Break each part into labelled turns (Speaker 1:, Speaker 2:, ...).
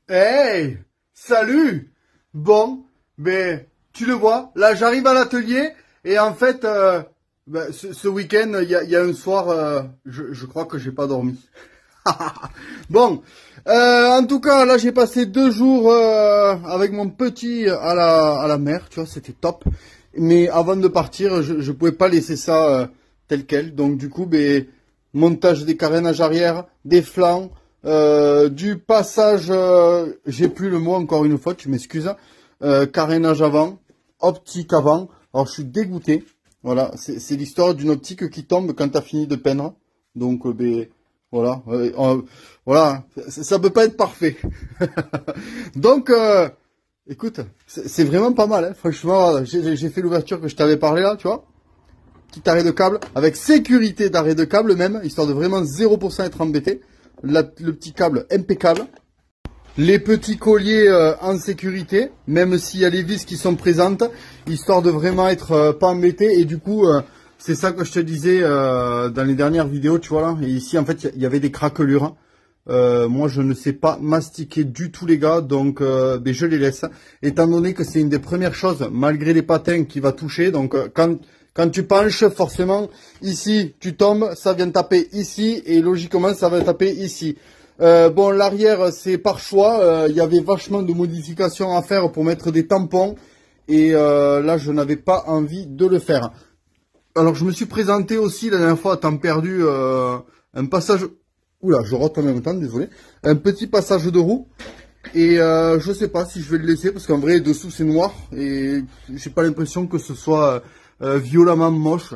Speaker 1: Hey, salut. Bon, mais tu le vois, là j'arrive à l'atelier et en fait, ce week-end, il y a un soir, je crois que j'ai pas dormi. Bon, en tout cas, là j'ai passé 2 jours avec mon petit à la mer, tu vois, c'était top. Mais avant de partir, je pouvais pas laisser ça tel quel. Donc du coup, ben, montage des carénages arrière, des flancs, du passage, j'ai plus le mot encore une fois, tu m'excuses. Carénage avant, optique avant. Alors je suis dégoûté. Voilà, c'est l'histoire d'une optique qui tombe quand tu as fini de peindre. Donc ben voilà, voilà, ça peut pas être parfait. Donc écoute, c'est vraiment pas mal, hein. Franchement, j'ai fait l'ouverture que je t'avais parlé là, tu vois. Petit arrêt de câble, avec sécurité d'arrêt de câble même, histoire de vraiment 0% être embêté. Le petit câble impeccable. Les petits colliers en sécurité, même s'il y a les vis qui sont présentes, histoire de vraiment être pas embêté. Et du coup, c'est ça que je te disais dans les dernières vidéos, tu vois là. Et ici, en fait, il y avait des craquelures. Moi, je ne sais pas mastiquer du tout, les gars, donc ben, je les laisse. Étant donné que c'est une des premières choses, malgré les patins, qui va toucher. Donc, quand tu penches, forcément, ici, tu tombes, ça vient taper ici, et logiquement, ça va taper ici. Bon, l'arrière, c'est par choix. Il y avait vachement de modifications à faire pour mettre des tampons. Et là, je n'avais pas envie de le faire. Alors, je me suis présenté aussi la dernière fois à temps perdu un passage... Oula, je rote en même temps, désolé. Un petit passage de roue. Et je sais pas si je vais le laisser, parce qu'en vrai, dessous, c'est noir. Et j'ai pas l'impression que ce soit violemment moche.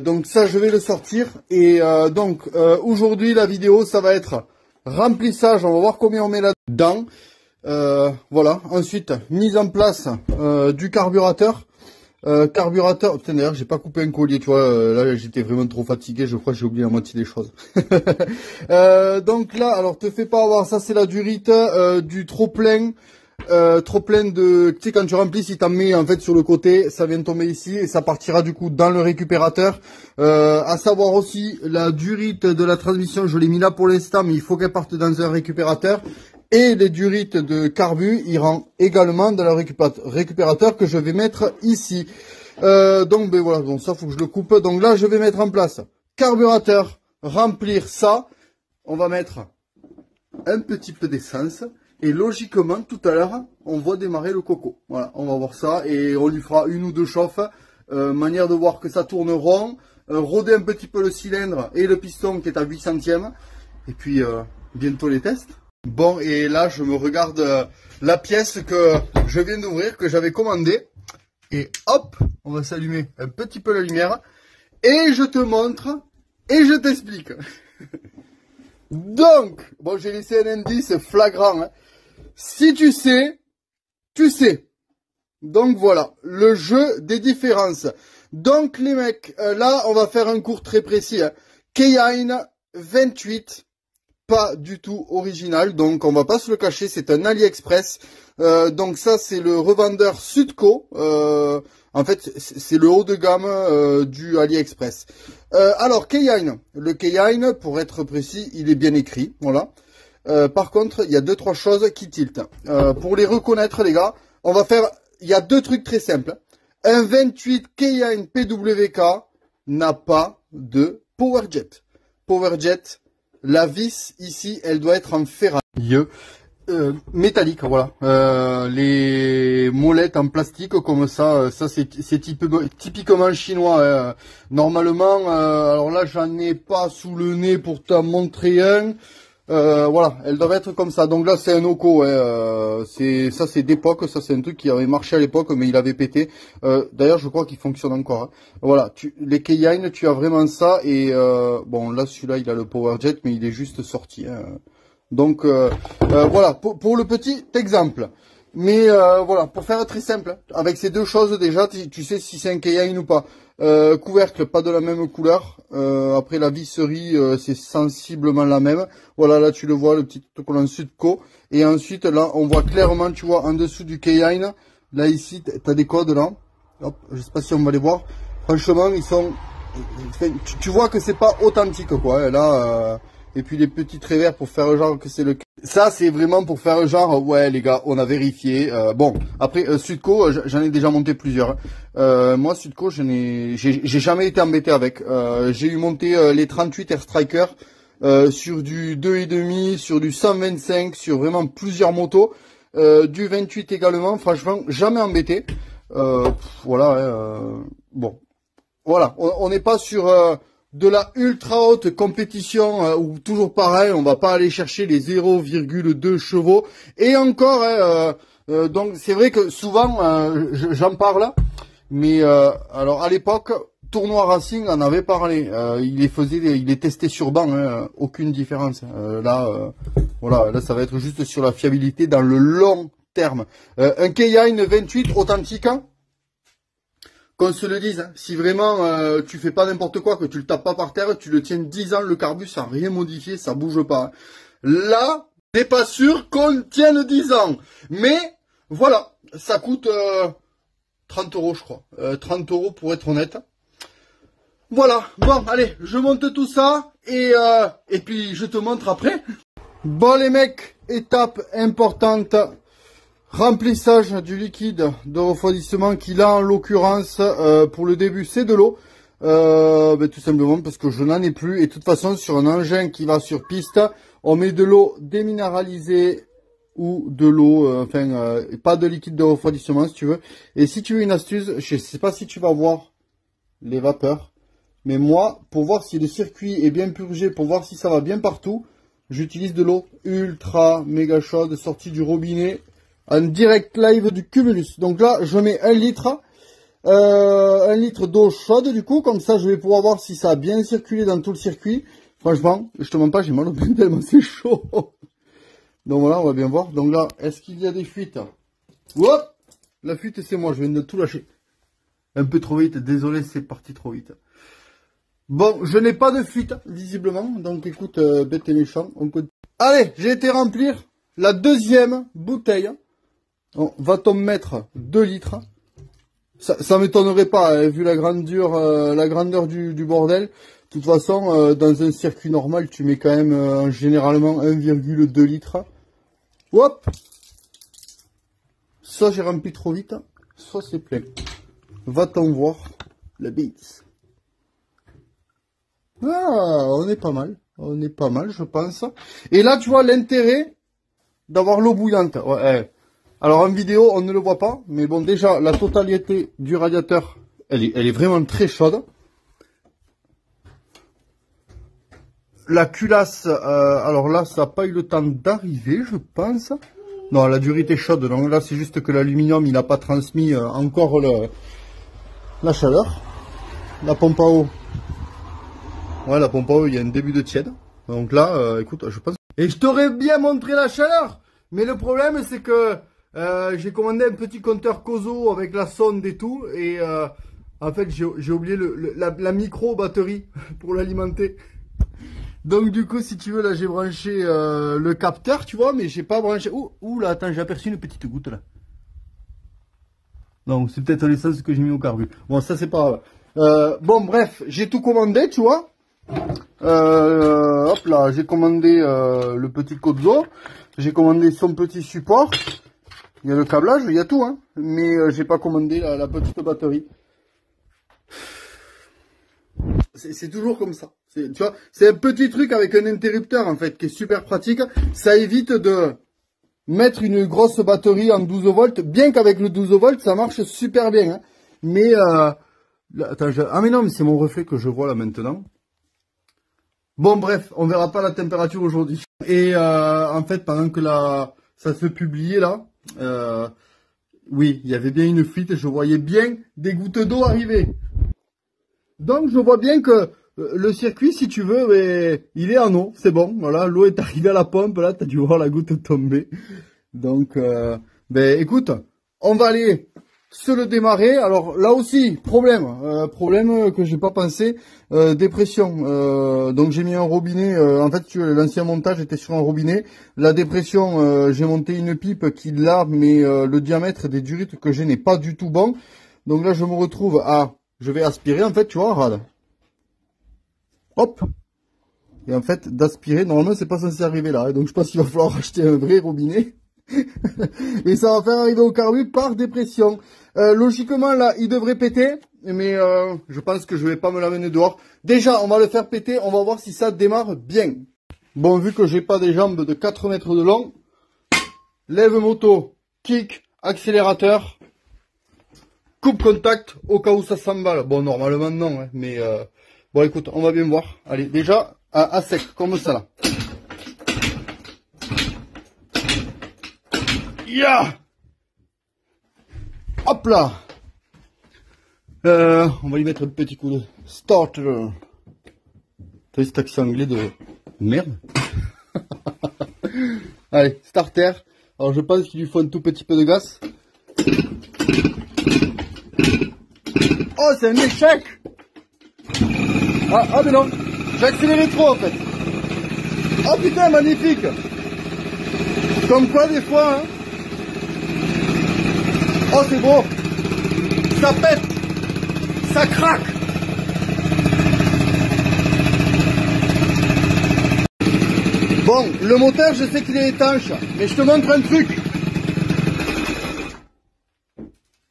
Speaker 1: Donc ça, je vais le sortir. Et donc, aujourd'hui, la vidéo, ça va être remplissage. On va voir combien on met là-dedans. Voilà. Ensuite, mise en place du carburateur. Carburateur, putain d'ailleurs j'ai pas coupé un collier, tu vois, là j'étais vraiment trop fatigué, je crois que j'ai oublié la moitié des choses. Donc là, alors te fais pas avoir, ça c'est la durite du trop plein de, tu sais quand tu remplis, si t'en mets en fait sur le côté, ça vient tomber ici et ça partira du coup dans le récupérateur. À savoir aussi la durite de la transmission, je l'ai mis là pour l'instant, mais il faut qu'elle parte dans un récupérateur. Et les durites de carbu iront également dans le récupérateur que je vais mettre ici. Donc ben voilà, donc ça faut que je le coupe. Donc là je vais mettre en place carburateur, remplir ça. On va mettre un petit peu d'essence. Et logiquement tout à l'heure on va démarrer le coco. Voilà, on va voir ça et on lui fera une ou deux chauffes. Manière de voir que ça tourne rond. Roder un petit peu le cylindre et le piston qui est à 8 centièmes. Et puis bientôt les tests. Bon, et là, je me regarde la pièce que je viens d'ouvrir, que j'avais commandée. Et hop, on va s'allumer un petit peu la lumière. Et je te montre, et je t'explique. Donc, bon, j'ai laissé un indice flagrant. Hein. Si tu sais, tu sais. Donc voilà, le jeu des différences. Donc les mecs, là, on va faire un cours très précis. Hein. K-Ine 28. Pas du tout original, donc on va pas se le cacher, c'est un AliExpress. Donc ça c'est le revendeur Sudco. En fait c'est le haut de gamme du AliExpress. Alors K-Ine, le K-Ine pour être précis, il est bien écrit, voilà. Par contre il y a 2-3 choses qui tiltent. Pour les reconnaître les gars, on va faire, il y a 2 trucs très simples. Un 28 K-Ine PWK n'a pas de PowerJet. PowerJet, la vis ici, elle doit être en ferraille métallique, voilà. Les molettes en plastique comme ça, ça c'est typiquement chinois. Hein. Normalement, alors là j'en ai pas sous le nez pour t'en montrer un. Voilà, elles doivent être comme ça. Donc là c'est un Oco, hein. Ça c'est d'époque, ça c'est un truc qui avait marché à l'époque mais il avait pété. D'ailleurs je crois qu'il fonctionne encore. Hein. Voilà, les K-Ine tu as vraiment ça et bon là celui-là il a le PowerJet mais il est juste sorti. Hein. Donc voilà pour le petit exemple. Mais voilà, pour faire très simple, avec ces 2 choses déjà, tu sais si c'est un K-Ine ou pas. Couvercle, pas de la même couleur. Après la visserie, c'est sensiblement la même. Voilà, là tu le vois, le petit autocollant Sudco. Et ensuite, là, on voit clairement, tu vois, en dessous du K-Ine. Là, ici, tu as des codes, là. Hop, je sais pas si on va les voir. Franchement, ils sont... Tu vois que c'est pas authentique, quoi. Et là, Et puis les petits traits verts pour faire genre que c'est le... Ça, c'est vraiment pour faire genre, ouais les gars, on a vérifié. Bon, après, Sudco, j'en ai déjà monté plusieurs. Moi, Sudco, j'ai jamais été embêté avec. J'ai eu monté les 38 Air Striker sur du 2,5, sur du 125, sur vraiment plusieurs motos. Du 28 également, franchement, jamais embêté. Voilà, bon. Voilà, on n'est pas sur de la ultra haute compétition où toujours pareil, on va pas aller chercher les 0,2 chevaux. Et encore, donc c'est vrai que souvent, j'en parle, mais alors à l'époque, Tournoi Racing en avait parlé. Il les testait sur banc, aucune différence. Voilà, là ça va être juste sur la fiabilité dans le long terme. Un Cayenne 28 authentique. Qu'on se le dise, hein, si vraiment tu fais pas n'importe quoi, que tu le tapes pas par terre, tu le tiens 10 ans, le carbu, sans rien modifier, ça bouge pas. Hein. Là, t'es pas sûr qu'on tienne 10 ans. Mais, voilà, ça coûte 30 euros, je crois. 30 euros pour être honnête. Voilà, bon, allez, je monte tout ça et puis je te montre après. Bon les mecs, étape importante. Remplissage du liquide de refroidissement qui là en l'occurrence pour le début c'est de l'eau tout simplement parce que je n'en ai plus et de toute façon sur un engin qui va sur piste on met de l'eau déminéralisée ou de l'eau pas de liquide de refroidissement si tu veux. Et si tu veux une astuce, je sais pas si tu vas voir les vapeurs, mais moi pour voir si le circuit est bien purgé, pour voir si ça va bien partout, j'utilise de l'eau ultra méga chaude sortie du robinet en direct live du Cumulus. Donc là, je mets 1 litre, 1 litre d'eau chaude du coup, comme ça je vais pouvoir voir si ça a bien circulé dans tout le circuit. Franchement, je te mens pas, j'ai mal au bain tellement c'est chaud. Donc voilà, on va bien voir. Donc là, est-ce qu'il y a des fuites? Hop, la fuite c'est moi, je viens de tout lâcher. Un peu trop vite, désolé, c'est parti trop vite. Bon, je n'ai pas de fuite, visiblement, donc écoute, bête et méchant, on continue. Allez, j'ai été remplir la deuxième bouteille. On va t'en mettre 2 litres. Ça m'étonnerait pas, hein, vu la grandeur du bordel. De toute façon, dans un circuit normal, tu mets quand même généralement 1,2 litres. Hop. Soit j'ai rempli trop vite, soit c'est plein. Va-t'en voir la bise. Ah, on est pas mal. On est pas mal, je pense. Et là, tu vois l'intérêt d'avoir l'eau bouillante. Ouais. Alors en vidéo, on ne le voit pas, mais bon, déjà, la totalité du radiateur, elle est vraiment très chaude. La culasse, alors là, ça n'a pas eu le temps d'arriver, je pense. Non, la durite est chaude, donc là, c'est juste que l'aluminium, il n'a pas transmis encore la chaleur. La pompe à eau. Ouais, la pompe à eau, il y a un début de tiède. Donc là, écoute, je pense... Et je t'aurais bien montré la chaleur, mais le problème, c'est que j'ai commandé un petit compteur Kozo avec la sonde et tout, et en fait j'ai oublié la micro batterie pour l'alimenter. Donc du coup, si tu veux, là j'ai branché le capteur, tu vois, mais j'ai pas branché. Ouh là, attends, j'ai aperçu une petite goutte là. Donc c'est peut-être l'essence que j'ai mis au carbu. Bon, ça c'est pas grave. Bon bref, j'ai tout commandé, tu vois. Hop là, j'ai commandé le petit Kozo, j'ai commandé son petit support. Il y a le câblage, il y a tout, hein. Mais j'ai pas commandé la petite batterie. C'est toujours comme ça. Tu vois, c'est un petit truc avec un interrupteur, en fait, qui est super pratique. Ça évite de mettre une grosse batterie en 12 volts, bien qu'avec le 12 volts, ça marche super bien. Hein. Mais, là, attends, ah mais non, mais c'est mon reflet que je vois là maintenant. Bon, bref, on verra pas la température aujourd'hui. Et en fait, pendant que ça se publiait là, oui, il y avait bien une fuite, je voyais bien des gouttes d'eau arriver. Donc je vois bien que le circuit, si tu veux, il est en eau, c'est bon, voilà, l'eau est arrivée à la pompe, là, t'as dû voir la goutte tomber. Donc, écoute, on va aller se le démarrer. Alors là aussi, problème que j'ai pas pensé, dépression. Donc j'ai mis un robinet, en fait, l'ancien montage était sur un robinet. La dépression, j'ai monté une pipe qui là, mais le diamètre des durites que j'ai n'est pas du tout bon. Donc là, je me retrouve je vais aspirer, en fait, tu vois, regarde. Hop. Et en fait, d'aspirer, normalement, c'est pas censé arriver là. Donc, je pense qu'il va falloir acheter un vrai robinet. Et ça va faire arriver au carbu par dépression. Logiquement, là, il devrait péter. Mais je pense que je vais pas me l'amener dehors. Déjà, on va le faire péter. On va voir si ça démarre bien. Bon, vu que j'ai pas des jambes de 4 mètres de long, lève moto, kick, accélérateur, coupe contact au cas où ça s'emballe. Bon, normalement non, hein, mais bon, écoute, on va bien voir. Allez, déjà à sec, comme ça là. Ya! Hop là! On va lui mettre un petit coup de starter. T'as vu cet accent anglais de merde? Allez, starter. Alors je pense qu'il lui faut un tout petit peu de gaz. Oh, c'est un échec! Ah mais non, j'ai accéléré trop en fait. Oh putain, magnifique! Comme quoi des fois, hein. Oh, c'est beau! Ça pète! Ça craque! Bon, le moteur, je sais qu'il est étanche, mais je te montre un truc.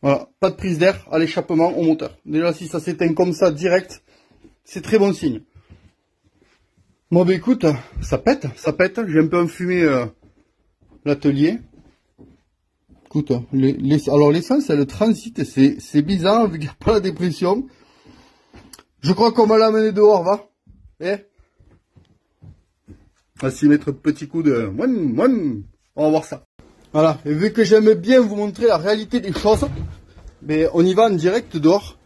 Speaker 1: Voilà, pas de prise d'air à l'échappement au moteur. Déjà, si ça s'éteint comme ça, direct, c'est très bon signe. Bon, bah écoute, ça pète. J'ai un peu enfumé l'atelier. Écoute, alors l'essence, elle transite, c'est bizarre, vu qu'il n'y a pas la dépression. Je crois qu'on va l'amener dehors, va. Eh, on va s'y mettre un petit coup de... On va voir ça. Voilà, et vu que j'aime bien vous montrer la réalité des choses, mais on y va en direct dehors.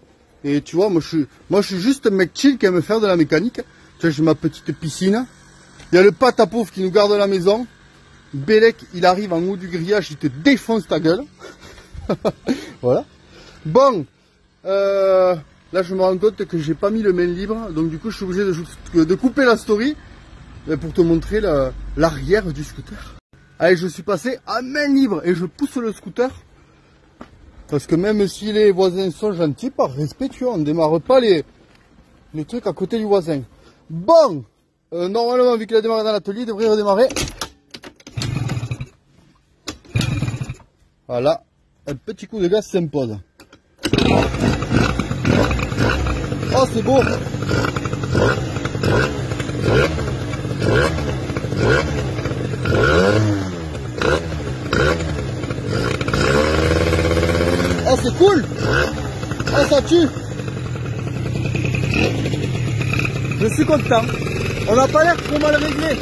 Speaker 1: Et tu vois, moi je suis juste un mec chill qui aime faire de la mécanique. Tu vois, j'ai ma petite piscine. Il y a le pâte à pauvre qui nous garde à la maison. Bélec, il arrive en haut du grillage, il te défonce ta gueule. Voilà. Bon, là je me rends compte que j'ai pas mis le main libre, donc du coup je suis obligé de couper la story pour te montrer l'arrière du scooter. Allez, je suis passé à main libre et je pousse le scooter. Parce que même si les voisins sont gentils, par respectueux, on ne démarre pas les trucs à côté du voisin. Bon, normalement, vu qu'il a démarré dans l'atelier, il devrait redémarrer. Voilà, un petit coup de gaz s'impose. Oh, c'est beau! Oh, c'est cool! Oh, ça tue! Je suis content. On n'a pas l'air trop mal réglé.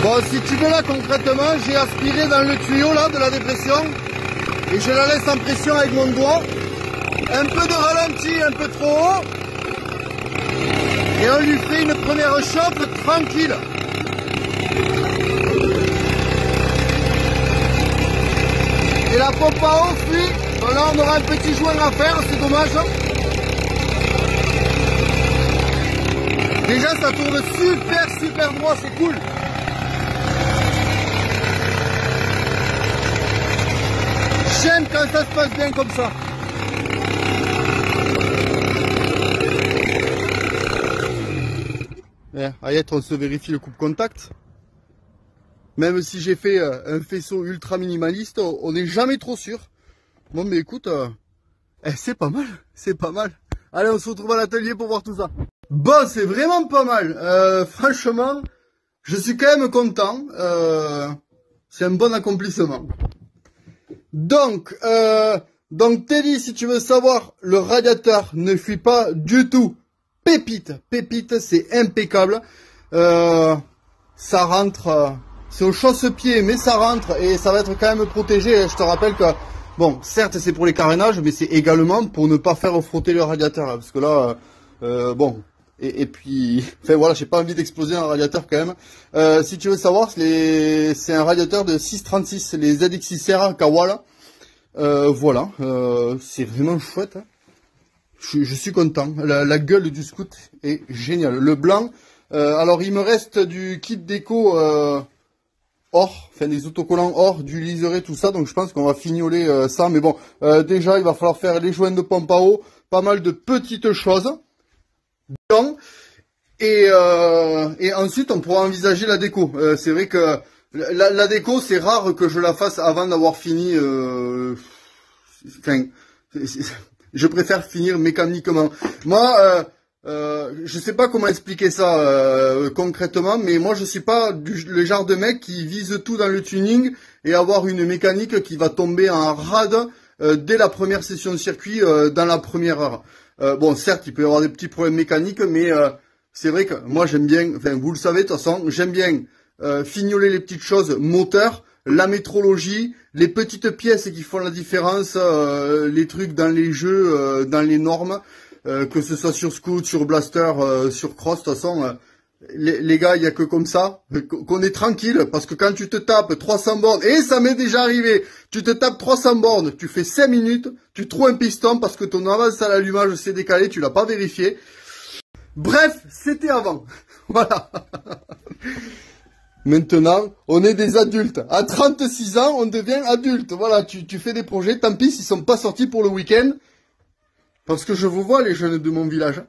Speaker 1: Bon, si tu veux là concrètement, j'ai aspiré dans le tuyau là de la dépression et je la laisse en pression avec mon doigt. Un peu de ralenti, un peu trop haut. Et on lui fait une première chauffe tranquille. Et la pompe à eau fuit. Bon, là on aura un petit joint à faire, c'est dommage. Déjà ça tourne super droit, c'est cool. J'aime quand ça se passe bien comme ça. Ayette, on se vérifie le coupe-contact. Même si j'ai fait un faisceau ultra minimaliste, on n'est jamais trop sûr. Bon, mais écoute, c'est pas mal, c'est pas mal. Allez, on se retrouve à l'atelier pour voir tout ça. Bon, c'est vraiment pas mal. Franchement, je suis quand même content. C'est un bon accomplissement. Donc Teddy, si tu veux savoir, le radiateur ne fuit pas du tout. Pépite, c'est impeccable. Ça rentre, c'est au chausse-pied, mais ça rentre et ça va être quand même protégé. Je te rappelle que, bon, certes c'est pour les carénages, mais c'est également pour ne pas faire frotter le radiateur. Parce que là, bon, et puis, enfin voilà, j'ai pas envie d'exploser un radiateur quand même. Si tu veux savoir, c'est un radiateur de 636, les ZX6R Kawal. Voilà, c'est vraiment chouette. Hein. Je suis content. La gueule du scoot est géniale. Le blanc, Alors il me reste du kit déco or, enfin des autocollants or, du liseré, tout ça, donc je pense qu'on va fignoler ça, mais bon, déjà il va falloir faire les joints de pompe à eau, pas mal de petites choses, et ensuite on pourra envisager la déco. C'est vrai que la déco, c'est rare que je la fasse avant d'avoir fini, enfin, je préfère finir mécaniquement. Moi, je sais pas comment expliquer ça concrètement, mais moi je suis pas le genre de mec qui vise tout dans le tuning et avoir une mécanique qui va tomber en rade dès la première session de circuit dans la première heure. Bon, certes, il peut y avoir des petits problèmes mécaniques, mais c'est vrai que moi j'aime bien, enfin vous le savez de toute façon, j'aime bien fignoler les petites choses moteur, la métrologie, les petites pièces qui font la différence, les trucs dans les jeux, dans les normes. Que ce soit sur Scoot, sur Blaster, sur Cross, de toute façon, les gars, il y a que comme ça qu'on est tranquille, parce que quand tu te tapes 300 bornes, et ça m'est déjà arrivé, tu te tapes 300 bornes, tu fais 5 minutes, tu trouves un piston parce que ton avance à l'allumage s'est décalé, tu l'as pas vérifié. Bref, c'était avant. Voilà. Maintenant, on est des adultes. À 36 ans, on devient adulte. Voilà, tu fais des projets, tant pis s'ils sont pas sortis pour le week-end. Parce que je vous vois, les jeunes de mon village.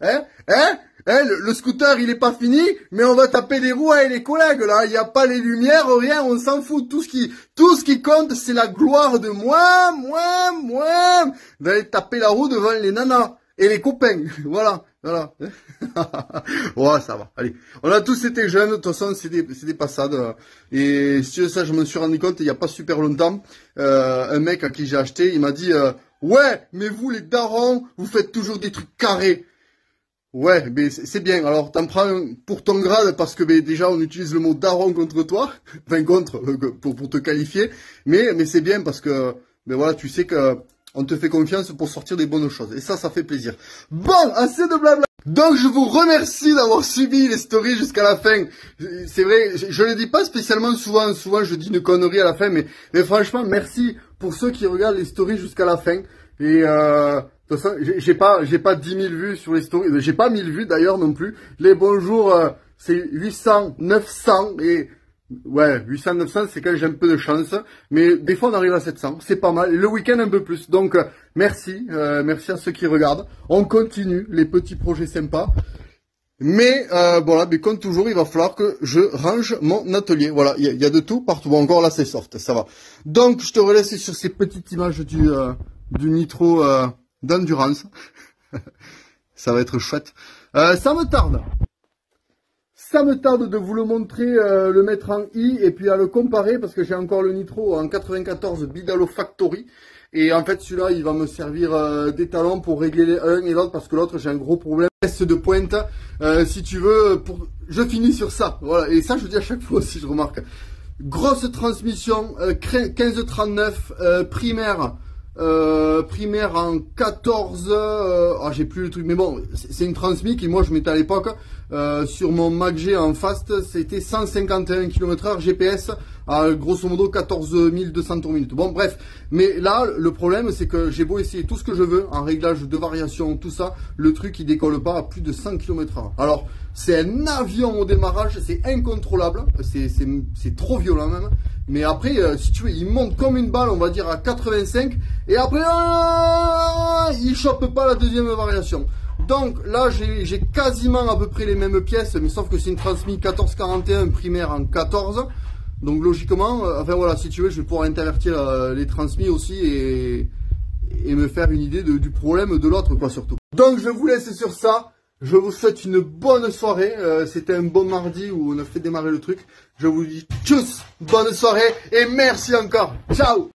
Speaker 1: Le scooter, il est pas fini, mais on va taper les roues avec les collègues, là. Il n'y a pas les lumières, rien, on s'en fout. Tout ce qui compte, c'est la gloire de moi. D'aller taper la roue devant les nanas. Et les copains. Voilà. Ouais, ça va. Allez. On a tous été jeunes. De toute façon, c'est des passades. Et si ça, je m'en suis rendu compte il n'y a pas super longtemps. Un mec à qui j'ai acheté, il m'a dit, ouais, mais vous, les darons, vous faites toujours des trucs carrés. Ouais, mais c'est bien. Alors, t'en prends pour ton grade parce que déjà, on utilise le mot daron contre toi. Enfin, pour te qualifier. Mais c'est bien parce que, voilà, tu sais que on te fait confiance pour sortir des bonnes choses. Et ça fait plaisir. Bon, assez de blabla. Donc, je vous remercie d'avoir suivi les stories jusqu'à la fin. C'est vrai, je le dis pas spécialement souvent. Souvent, je dis une connerie à la fin. Mais franchement, merci pour ceux qui regardent les stories jusqu'à la fin. Et, de toute façon, j'ai pas 10 000 vues sur les stories. J'ai pas 1000 vues d'ailleurs non plus. Les bonjours, c'est 800, 900 et... Ouais, 800, 900, c'est quand j'ai un peu de chance. Mais des fois, on arrive à 700. C'est pas mal. Le week-end, un peu plus. Donc, merci. Merci à ceux qui regardent. On continue les petits projets sympas. Mais, voilà, mais comme toujours, il va falloir que je range mon atelier. Voilà, il y a de tout partout. Bon, encore là, c'est soft. Ça va. Donc, je te relaisse sur ces petites images du nitro d'endurance. Ça va être chouette. Ça me tarde. Ça me tarde de vous le montrer, le mettre en i et puis à le comparer parce que j'ai encore le nitro en 94 Bidalo Factory. Et en fait, celui-là, il va me servir d'étalon pour régler l'un et l'autre parce que l'autre, j'ai un gros problème. Test de pointe, si tu veux, je finis sur ça. Voilà. Et ça, je dis à chaque fois aussi, je remarque. Grosse transmission, 1539, primaire. Primaire en 14, j'ai plus le truc, mais bon, c'est une transmis qui, moi, je mettais à l'époque, sur mon Mac G en fast, c'était 151 km/h GPS à grosso modo 14 200 tours minute. Bon, bref, mais là, le problème, c'est que j'ai beau essayer tout ce que je veux, en réglage de variation, tout ça, le truc, il décolle pas à plus de 100 km/h. Alors, c'est un avion au démarrage, c'est incontrôlable, c'est trop violent même. Mais après, si tu veux, il monte comme une balle, on va dire à 85, et après, il chope pas la deuxième variation. Donc là, j'ai quasiment à peu près les mêmes pièces, mais sauf que c'est une transmis 1441 primaire en 14. Donc logiquement, enfin voilà, si tu veux, je vais pouvoir intervertir les transmis aussi et me faire une idée du problème de l'autre, quoi, surtout. Donc je vous laisse sur ça. Je vous souhaite une bonne soirée. C'était un bon mardi où on a fait démarrer le truc. Je vous dis tchuss, bonne soirée et merci encore. Ciao.